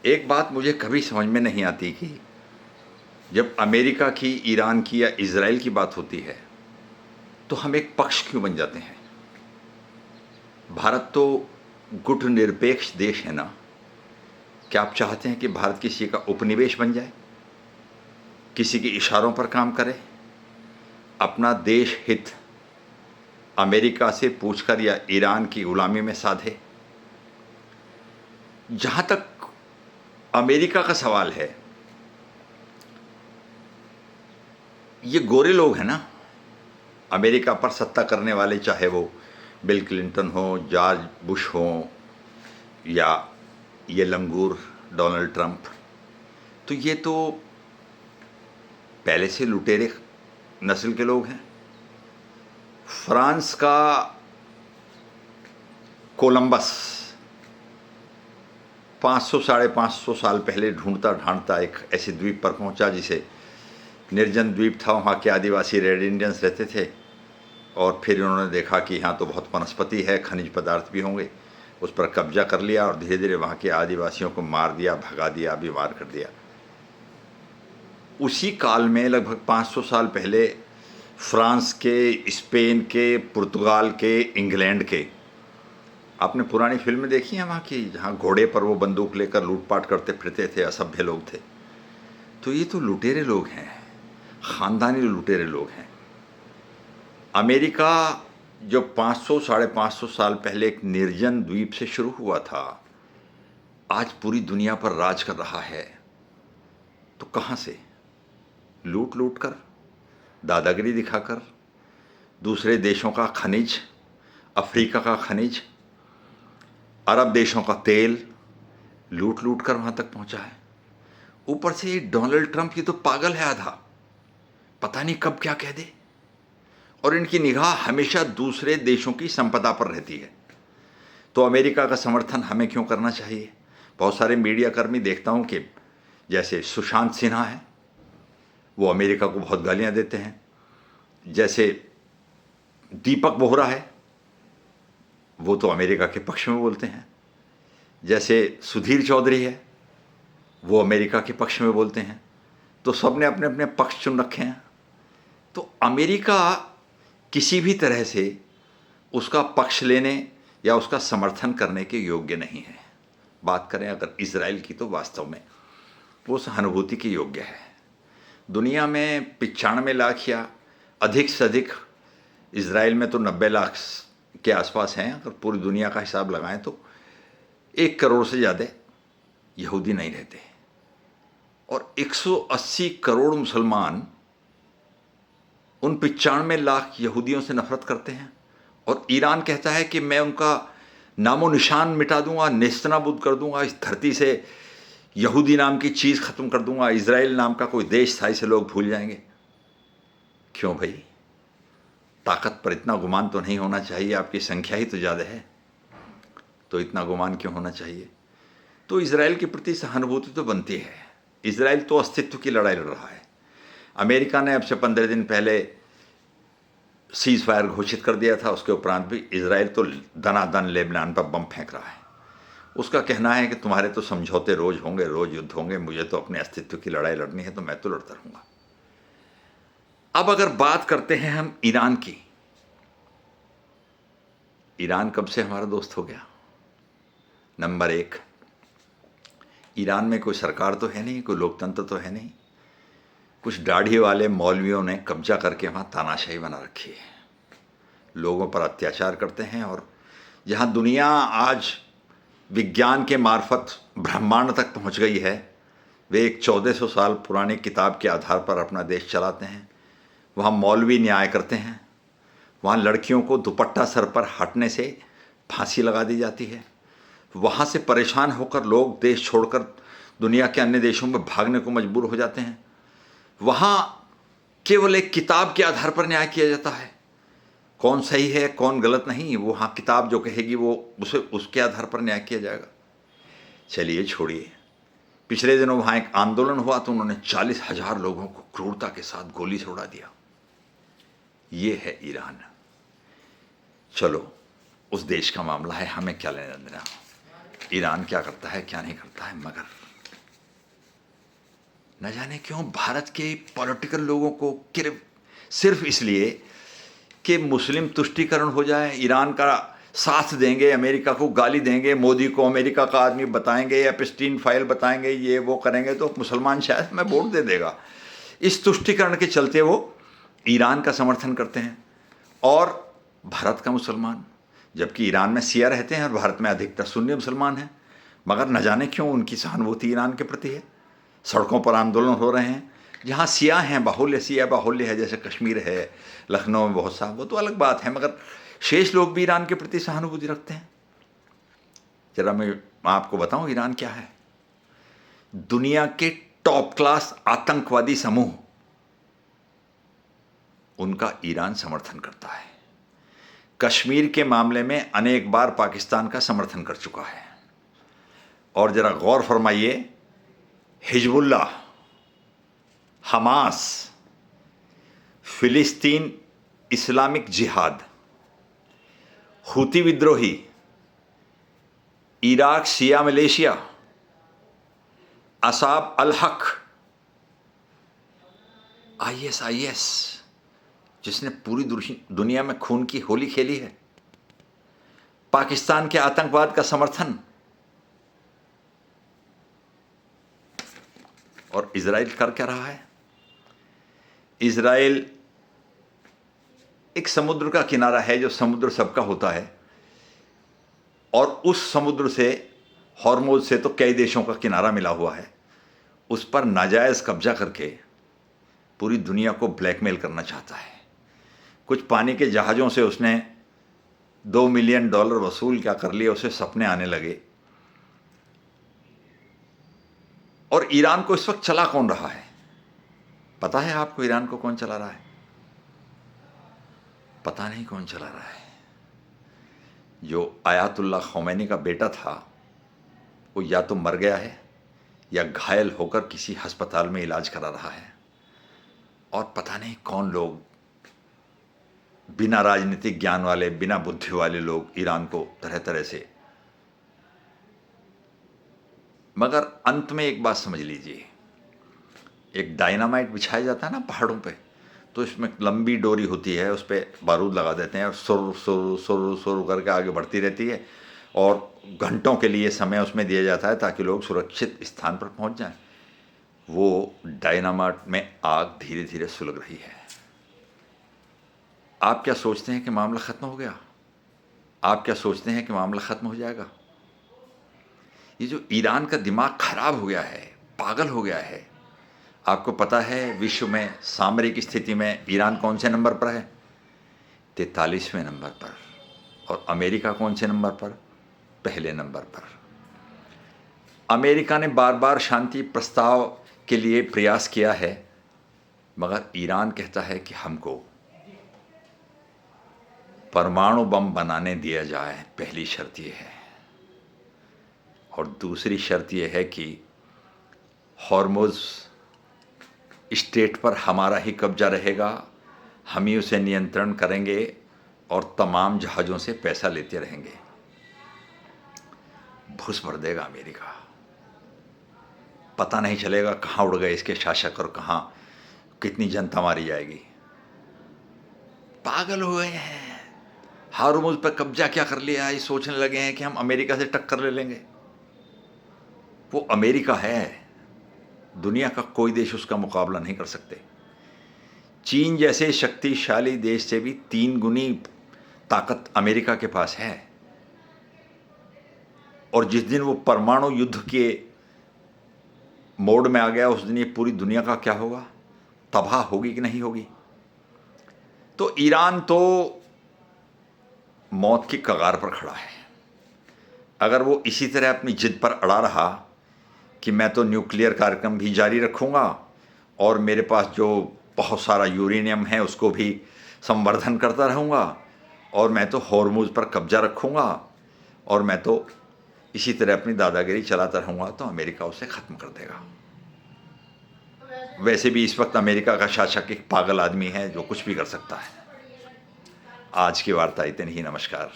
एक बात मुझे कभी समझ में नहीं आती कि जब अमेरिका की, ईरान की या इजराइल की बात होती है तो हम एक पक्ष क्यों बन जाते हैं। भारत तो गुटनिरपेक्ष देश है ना। क्या आप चाहते हैं कि भारत किसी का उपनिवेश बन जाए, किसी के इशारों पर काम करे, अपना देश हित अमेरिका से पूछकर या ईरान की गुलामी में साधे। जहां तक अमेरिका का सवाल है, ये गोरे लोग हैं ना अमेरिका पर सत्ता करने वाले, चाहे वो बिल क्लिंटन हो, जॉर्ज बुश हो या ये लंगूर डोनाल्ड ट्रंप। तो ये तो पहले से लुटेरे नस्ल के लोग हैं। फ्रांस का कोलंबस 500 साढ़े 500 साल पहले ढूंढता ढांढता एक ऐसे द्वीप पर पहुंचा जिसे निर्जन द्वीप था। वहाँ के आदिवासी रेड इंडियंस रहते थे और फिर उन्होंने देखा कि यहाँ तो बहुत वनस्पति है, खनिज पदार्थ भी होंगे। उस पर कब्जा कर लिया और धीरे धीरे वहाँ के आदिवासियों को मार दिया, भगा दिया, बीमार कर दिया। उसी काल में लगभग 500 साल पहले फ्रांस के, स्पेन के, पुर्तगाल के, इंग्लैंड के, आपने पुरानी फिल्में देखी हैं वहाँ की, जहाँ घोड़े पर वो बंदूक लेकर लूटपाट करते फिरते थे, असभ्य लोग थे। तो ये तो लुटेरे लोग हैं, ख़ानदानी लुटेरे लोग हैं। अमेरिका जो 500 साढ़े 500 साल पहले एक निर्जन द्वीप से शुरू हुआ था, आज पूरी दुनिया पर राज कर रहा है। तो कहाँ से? लूट लूट कर, दादागिरी दिखाकर, दूसरे देशों का खनिज, अफ्रीका का खनिज, अरब देशों का तेल लूट लूट कर वहाँ तक पहुँचा है। ऊपर से ये डोनाल्ड ट्रंप, ये तो पागल है आधा, पता नहीं कब क्या कह दे। और इनकी निगाह हमेशा दूसरे देशों की संपदा पर रहती है। तो अमेरिका का समर्थन हमें क्यों करना चाहिए? बहुत सारे मीडिया कर्मी देखता हूँ कि जैसे सुशांत सिन्हा है, वो अमेरिका को बहुत गालियाँ देते हैं। जैसे दीपक बोहरा है, वो तो अमेरिका के पक्ष में बोलते हैं। जैसे सुधीर चौधरी है, वो अमेरिका के पक्ष में बोलते हैं। तो सब ने अपने अपने पक्ष चुन रखे हैं। तो अमेरिका किसी भी तरह से उसका पक्ष लेने या उसका समर्थन करने के योग्य नहीं है। बात करें अगर इजराइल की, तो वास्तव में वो सहानुभूति के योग्य है। दुनिया में 95 लाख या अधिक से अधिक, इजराइल में तो 90 लाख के आसपास हैं। अगर पूरी दुनिया का हिसाब लगाएं तो 1 करोड़ से ज़्यादा यहूदी नहीं रहते और 180 करोड़ मुसलमान उन 95 लाख यहूदियों से नफरत करते हैं। और ईरान कहता है कि मैं उनका नामो निशान मिटा दूंगा, नेस्तनाबूद कर दूंगा, इस धरती से यहूदी नाम की चीज़ ख़त्म कर दूंगा, इजराइल नाम का कोई देश था इसे लोग भूल जाएंगे। क्यों भाई? ताकत पर इतना गुमान तो नहीं होना चाहिए, आपकी संख्या ही तो ज़्यादा है, तो इतना गुमान क्यों होना चाहिए? तो इजराइल के प्रति सहानुभूति तो बनती है। इजराइल तो अस्तित्व की लड़ाई लड़ रहा है। अमेरिका ने अब से 15 दिन पहले सीज़ फायर घोषित कर दिया था, उसके उपरांत भी इजराइल तो दनादन लेबनान पर बम फेंक रहा है। उसका कहना है कि तुम्हारे तो समझौते रोज़ होंगे, रोज़ युद्ध होंगे, मुझे तो अपने अस्तित्व की लड़ाई लड़नी है, तो मैं तो लड़ता रहूँगा। अब अगर बात करते हैं हम ईरान की, ईरान कब से हमारा दोस्त हो गया? नंबर 1, ईरान में कोई सरकार तो है नहीं, कोई लोकतंत्र तो है नहीं। कुछ दाढ़ी वाले मौलवियों ने कब्जा करके वहाँ तानाशाही बना रखी है, लोगों पर अत्याचार करते हैं। और जहाँ दुनिया आज विज्ञान के मार्फत ब्रह्मांड तक पहुँच गई है, वे एक 1400 साल पुरानी किताब के आधार पर अपना देश चलाते हैं। वहाँ मौलवी न्याय करते हैं, वहाँ लड़कियों को दुपट्टा सर पर हटने से फांसी लगा दी जाती है। वहाँ से परेशान होकर लोग देश छोड़कर दुनिया के अन्य देशों में भागने को मजबूर हो जाते हैं। वहाँ केवल एक किताब के आधार पर न्याय किया जाता है, कौन सही है कौन गलत नहीं, वो हाँ किताब जो कहेगी वो उसके आधार पर न्याय किया जाएगा। चलिए छोड़िए, पिछले दिनों वहाँ एक आंदोलन हुआ तो उन्होंने 40,000 लोगों को क्रूरता के साथ गोली से उड़ा दिया। ये है ईरान। चलो, उस देश का मामला है, हमें क्या लेना देना, ईरान क्या करता है क्या नहीं करता है। मगर न जाने क्यों भारत के पॉलिटिकल लोगों को सिर्फ इसलिए कि मुस्लिम तुष्टीकरण हो जाए, ईरान का साथ देंगे, अमेरिका को गाली देंगे, मोदी को अमेरिका का आदमी बताएंगे, एप्स्टीन फाइल बताएंगे, ये वो करेंगे तो मुसलमान शायद हमें वोट दे देगा। इस तुष्टीकरण के चलते वो ईरान का समर्थन करते हैं और भारत का मुसलमान, जबकि ईरान में शिया रहते हैं और भारत में अधिकतर सुन्नी मुसलमान हैं, मगर न जाने क्यों उनकी सहानुभूति ईरान के प्रति है। सड़कों पर आंदोलन हो रहे हैं, जहाँ शिया हैं, बाहुल्य शिया बाहुल्य है, जैसे कश्मीर है, लखनऊ में बहुत सा, वो तो अलग बात है, मगर शेष लोग भी ईरान के प्रति सहानुभूति रखते हैं। जरा मैं आपको बताऊं ईरान क्या है। दुनिया के टॉप क्लास आतंकवादी समूह, उनका ईरान समर्थन करता है। कश्मीर के मामले में अनेक बार पाकिस्तान का समर्थन कर चुका है। और जरा गौर फरमाइए, हिजबुल्लाह, हमास, फिलिस्तीन इस्लामिक जिहाद, हूती विद्रोही, इराक शिया मलेशिया, असाब अल हक, आईएस जिसने पूरी दुनिया में खून की होली खेली है, पाकिस्तान के आतंकवाद का समर्थन, और इजराइल कर क्या रहा है। इजराइल एक समुद्र का किनारा है, जो समुद्र सबका होता है, और उस समुद्र से, हॉर्मुज से तो कई देशों का किनारा मिला हुआ है, उस पर नाजायज़ कब्जा करके पूरी दुनिया को ब्लैकमेल करना चाहता है। कुछ पानी के जहाज़ों से उसने $2 मिलियन वसूल क्या कर लिए, उसे सपने आने लगे। और ईरान को इस वक्त चला कौन रहा है, पता है आपको? ईरान को कौन चला रहा है? पता नहीं कौन चला रहा है। जो आयतुल्लाह खौमेनी का बेटा था, वो या तो मर गया है या घायल होकर किसी अस्पताल में इलाज करा रहा है, और पता नहीं कौन लोग, बिना राजनीतिक ज्ञान वाले, बिना बुद्धि वाले लोग ईरान को तरह तरह से। मगर अंत में एक बात समझ लीजिए, एक डायनामाइट बिछाया जाता है ना पहाड़ों पे, तो इसमें लंबी डोरी होती है, उस पर बारूद लगा देते हैं और सुर सुर सुर सुर करके आगे बढ़ती रहती है, और घंटों के लिए समय उसमें दिया जाता है ताकि लोग सुरक्षित स्थान पर पहुंच जाएं। वो डायनामाइट में आग धीरे धीरे सुलग रही है। आप क्या सोचते हैं कि मामला ख़त्म हो गया? आप क्या सोचते हैं कि मामला ख़त्म हो जाएगा? ये जो ईरान का दिमाग खराब हो गया है, पागल हो गया है। आपको पता है विश्व में सामरिक स्थिति में ईरान कौन से नंबर पर है? 43वें नंबर पर। और अमेरिका कौन से नंबर पर? पहले नंबर पर। अमेरिका ने बार बार शांति प्रस्ताव के लिए प्रयास किया है, मगर ईरान कहता है कि हमको परमाणु बम बनाने दिया जाए, पहली शर्त ये है। और दूसरी शर्त यह है कि हॉर्मुज स्टेट पर हमारा ही कब्जा रहेगा, हम ही उसे नियंत्रण करेंगे और तमाम जहाज़ों से पैसा लेते रहेंगे। घुस भर देगा अमेरिका, पता नहीं चलेगा कहाँ उड़ गए इसके शासक और कहाँ कितनी जनता मारी जाएगी। पागल हो गए हैं। हॉर्मुज पर कब्जा क्या कर लिया, ये सोचने लगे हैं कि हम अमेरिका से टक्कर ले लेंगे। वो अमेरिका है, दुनिया का कोई देश उसका मुकाबला नहीं कर सकते। चीन जैसे शक्तिशाली देश से भी 3 गुनी ताकत अमेरिका के पास है। और जिस दिन वो परमाणु युद्ध के मोड में आ गया, उस दिन ये पूरी दुनिया का क्या होगा, तबाह होगी कि नहीं होगी। तो ईरान तो मौत की कगार पर खड़ा है। अगर वो इसी तरह अपनी जिद पर अड़ा रहा कि मैं तो न्यूक्लियर कार्यक्रम भी जारी रखूँगा और मेरे पास जो बहुत सारा यूरेनियम है उसको भी संवर्धन करता रहूँगा, और मैं तो हॉर्मुज पर कब्जा रखूँगा, और मैं तो इसी तरह अपनी दादागिरी चलाता रहूँगा, तो अमेरिका उसे ख़त्म कर देगा। वैसे भी इस वक्त अमेरिका का शासक एक पागल आदमी है जो कुछ भी कर सकता है। आज की वार्ता इतनी ही। नमस्कार।